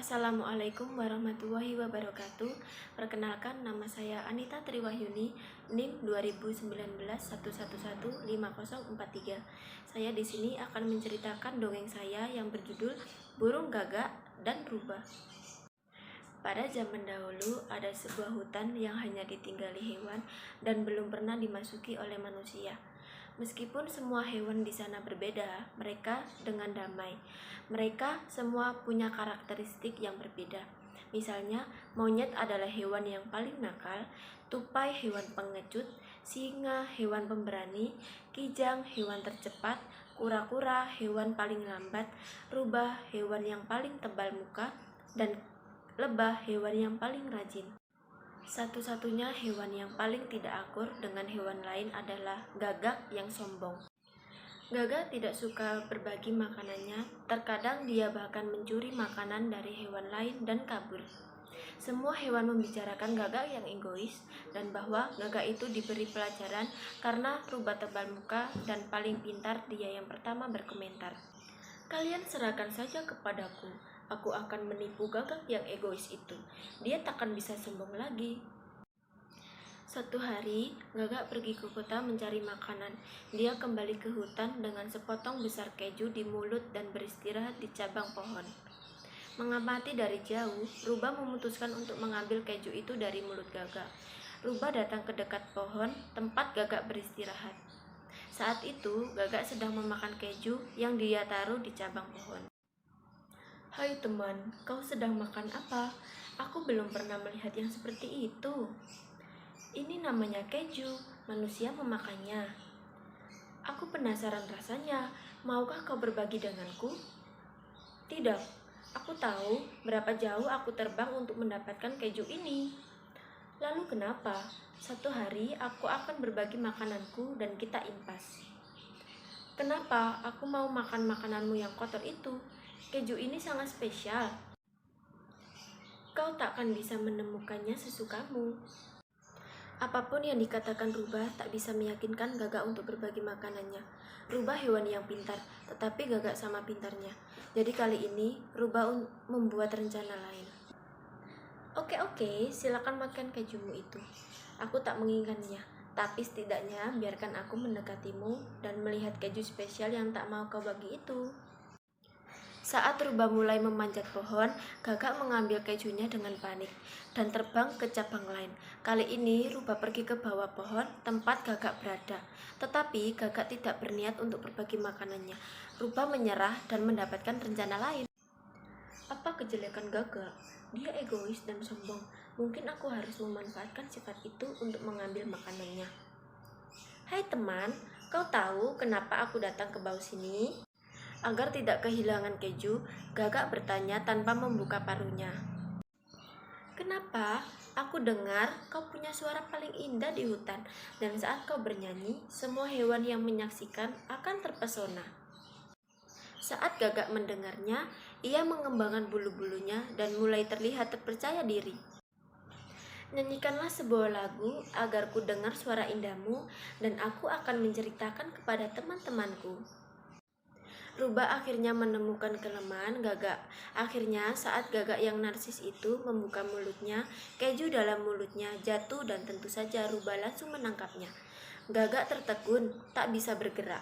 Assalamualaikum warahmatullahi wabarakatuh. Perkenalkan, nama saya Anita Triwahyuni, NIM 201911115043. Saya di sini akan menceritakan dongeng saya yang berjudul Burung Gagak dan Rubah. Pada zaman dahulu ada sebuah hutan yang hanya ditinggali hewan dan belum pernah dimasuki oleh manusia. Meskipun semua hewan di sana berbeda, mereka dengan damai. Mereka semua punya karakteristik yang berbeda. Misalnya, monyet adalah hewan yang paling nakal, tupai hewan pengecut, singa hewan pemberani, kijang hewan tercepat, kura-kura hewan paling lambat, rubah hewan yang paling tebal muka, dan lebah hewan yang paling rajin. Satu-satunya hewan yang paling tidak akur dengan hewan lain adalah gagak yang sombong. Gagak tidak suka berbagi makanannya, terkadang dia bahkan mencuri makanan dari hewan lain dan kabur. Semua hewan membicarakan gagak yang egois dan bahwa gagak itu diberi pelajaran karena rubah tebal muka dan paling pintar dia yang pertama berkomentar. Kalian serahkan saja kepadaku, aku akan menipu gagak yang egois itu. Dia takkan bisa sombong lagi. Suatu hari, gagak pergi ke kota mencari makanan. Dia kembali ke hutan dengan sepotong besar keju di mulut dan beristirahat di cabang pohon. Mengamati dari jauh, Rubah memutuskan untuk mengambil keju itu dari mulut gagak. Rubah datang ke dekat pohon tempat gagak beristirahat. Saat itu, gagak sedang memakan keju yang dia taruh di cabang pohon. "Hai teman, kau sedang makan apa? Aku belum pernah melihat yang seperti itu." "Ini namanya keju, manusia memakannya. Aku penasaran rasanya, maukah kau berbagi denganku?" "Tidak, aku tahu berapa jauh aku terbang untuk mendapatkan keju ini." "Lalu kenapa? Satu hari aku akan berbagi makananku dan kita impas." "Kenapa aku mau makan makananmu yang kotor itu? Keju ini sangat spesial. Kau takkan bisa menemukannya sesukamu." Apapun yang dikatakan Rubah tak bisa meyakinkan gagak untuk berbagi makanannya. Rubah hewan yang pintar, tetapi gagak sama pintarnya. Jadi kali ini Rubah membuat rencana lain. Oke, silakan makan kejumu itu. Aku tak menginginkannya, tapi setidaknya biarkan aku mendekatimu dan melihat keju spesial yang tak mau kau bagi itu. Saat Rubah mulai memanjat pohon, gagak mengambil kejunya dengan panik dan terbang ke cabang lain. Kali ini Rubah pergi ke bawah pohon tempat gagak berada. Tetapi gagak tidak berniat untuk berbagi makanannya. Rubah menyerah dan mendapatkan rencana lain. Apa kejelekan gagak? Dia egois dan sombong. Mungkin aku harus memanfaatkan sifat itu untuk mengambil makanannya. "Hai teman, kau tahu kenapa aku datang ke bawah sini?" Agar tidak kehilangan keju, gagak bertanya tanpa membuka paruhnya. "Kenapa? Aku dengar kau punya suara paling indah di hutan, dan saat kau bernyanyi, semua hewan yang menyaksikan akan terpesona." Saat gagak mendengarnya, ia mengembangkan bulu-bulunya dan mulai terlihat terpercaya diri. "Nyanyikanlah sebuah lagu agar ku dengar suara indahmu, dan aku akan menceritakan kepada teman-temanku." Rubah akhirnya menemukan kelemahan gagak. Akhirnya saat gagak yang narsis itu membuka mulutnya, keju dalam mulutnya jatuh dan tentu saja Rubah langsung menangkapnya. Gagak tertegun, tak bisa bergerak.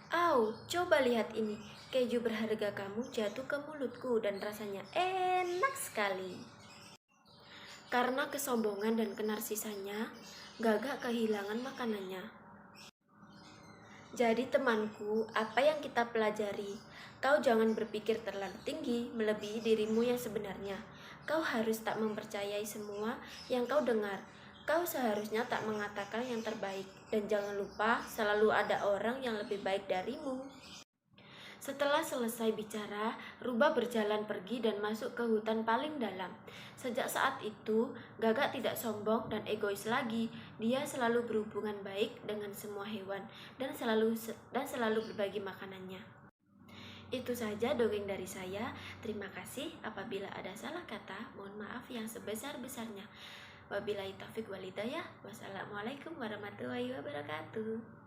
"Au, coba lihat ini. Keju berharga kamu jatuh ke mulutku dan rasanya enak sekali." Karena kesombongan dan kenarsisannya, gagak kehilangan makanannya. Jadi temanku, apa yang kita pelajari? Kau jangan berpikir terlalu tinggi, melebihi dirimu yang sebenarnya. Kau harus tak mempercayai semua yang kau dengar. Kau seharusnya tak mengatakan yang terbaik. Dan jangan lupa, selalu ada orang yang lebih baik darimu. Setelah selesai bicara, Rubah berjalan pergi dan masuk ke hutan paling dalam. Sejak saat itu, gagak tidak sombong dan egois lagi. Dia selalu berhubungan baik dengan semua hewan dan selalu berbagi makanannya. Itu saja dongeng dari saya. Terima kasih. Apabila ada salah kata, mohon maaf yang sebesar-besarnya. Wabillahi taufiq wal hidayah. Wassalamualaikum warahmatullahi wabarakatuh.